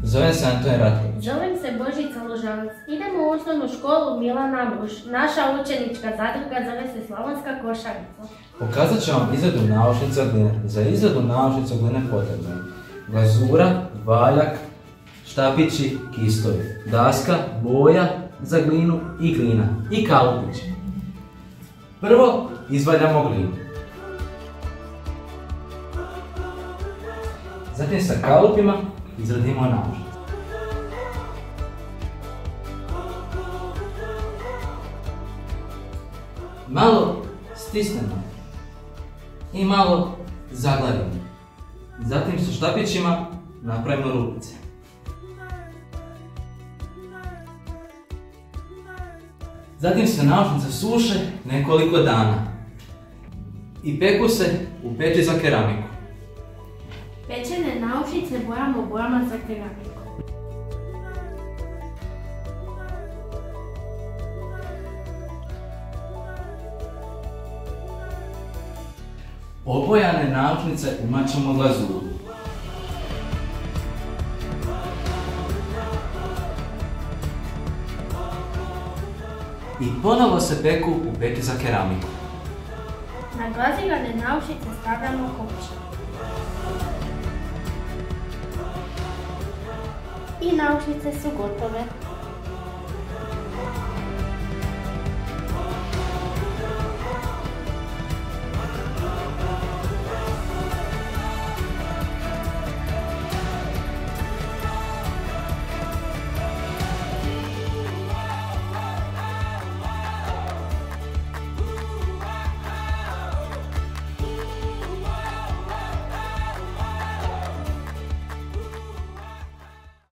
Zovem se Anton Ratković. Zovem se Božica Lužanac. Idemo u osnovnu školu Milana Amruš. Naša učenička zadruga zove se Slavonska košarica. Pokazat ću vam izradu naušnice od gline. Za izradu naušnice od gline potrebno je glazura, valjak, štapići, kistovi, daska, boja za glinu i glina i kalupić. Prvo izvaljamo glinu. Zatim sa kalupima izradimo naušnicu. Malo stisnemo i malo zaglavimo. Zatim sa štapićima napravimo rupice. Zatim se naušnice suše nekoliko dana i peku se u peći za keramiku. Pečene naušnice bojamo bojama za keramiku. Obojane naušnice umačamo glazuru. I ponovo se peku u peći za keramiku. Na glazirane naušnice stavljamo kopče. I naušnice su gotove.